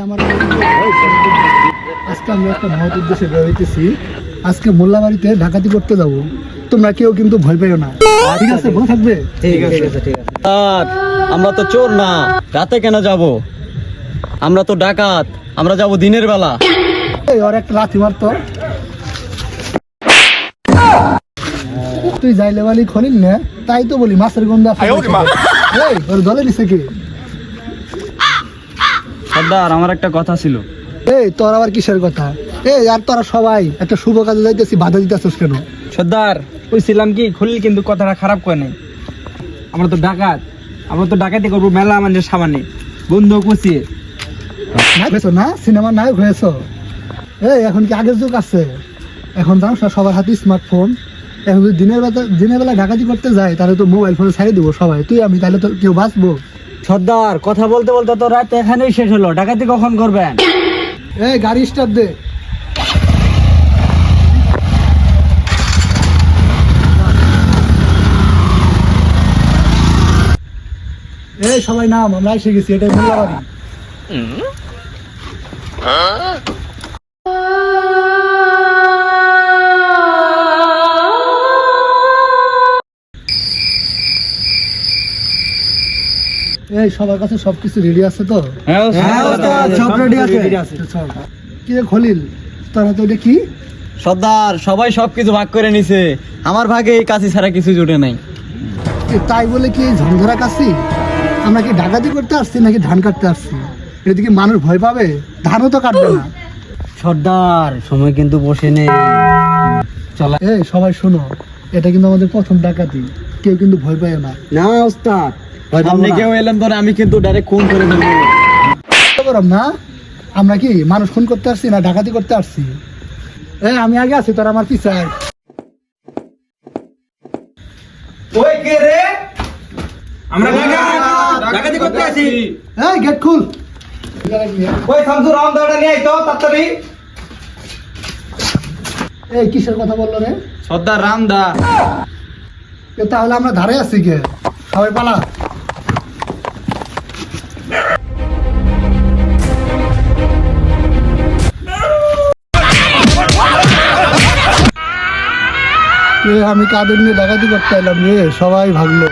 আমার আজকে আমরা একটা মহৎ উদ্দেশ্যে বের হইতেছি। আজকে মোল্লাবাড়িতে ডাকাতি করতে যাব। তোমরা কেউ কিন্তু ভয় পেও না, ঠিক আছে? মনে থাকবে? ঠিক আছে। আর আমরা তো চোর না, রাতে কেন যাব? আমরা তো ডাকাত, আমরা যাব দিনের বেলা। এই ওর একটা লাথি মারতো। তুই যাই লেবালি খলিল না, তাই তো বলি মাছের গন্ধ আছে। এই ওর দলে নিছে কি? সর্দার, আমার একটা কথা ছিল। এই তোর আবার কিসের কথা? এই আর তোরা সবাই একটা শুভ কাজে যাইতেছি, বাধা দিতেছিস কেন? সর্দার, কইছিলাম কি খলিল কিন্তু কথাটা খারাপ করে নাই। আমরা তো ডাকাতি করবো মেলা মানুষের সামনে, বন্ধু কুচিয়ে। নায়ক হয়েছো না, সিনেমার নায়ক হয়েছো। এই এখন কি আগের যুগ আছে? এখন জানো সবার হাতে স্মার্টফোন। এখন যদি দিনের বেলা ডাকাতি করতে যায়, তাহলে তো মোবাইল ফোনে ছাড়িয়ে দেবো সবাই, তুই আমি, তাহলে তো কেউ বাঁচবো? সর্দার, কথা বলতে বলতে তো রাত এখানেই শেষ হলো, ডাকাতি কখন করবেন? এই গাড়ি স্টার্ট দে। এই সবাই নাম, আমরা এসে গেছি, এটাই মোল্লাবাড়ি। এই সবার কাছে সবকিছু রেডি আছে তো? হ্যাঁ, সব রেডি আছে। কি রে খলিল, তোর হাতে ওটা কি? সর্দার, সবাই সবকিছু ভাগ করে নিছে, আমার ভাগে এই কাছে ছাড়া কিছু জুটে নাই। তাই বলে কি ঝঞ্ঝরা কাছি? আমরা কি ডাকাতি করতে আসছি নাকি ধান কাটতে আসছি? এটা কি মানুষ ভয় পাবে? ধানও তো কাটবে না। সর্দার, সময় কিন্তু বসে নেই, চলা। এই সবাই শোনো, এটা কিন্তু আমাদের প্রথম ডাকাতি, কেউ কিন্তু ভয় পায় না। না ওস্তাদ, সামনে কেউ এলেন ধরে আমি কিন্তু ডাইরেক্ট খুন করে দেবো। গরম না, আমরা কি মানুষ খুন করতে আসছি না ডাকাতি করতে আসছি? এই আমি আগে আছি, তোর আমার পিছায়। ওই কে রে? আমরা ডাকাতি করতে আসি। এই গেট খুল। ওই শামসুর রহমদাটা নিয়ে আইতো তাড়াতাড়ি। এই কিসের কথা বললো রে? সর্দার রামদা। তাহলে আমরা ধারে আছি কে? সবাই পালা। আমি কাদের নিয়ে ডাকাতি করতে এলাম রে, সবাই ভাগলো।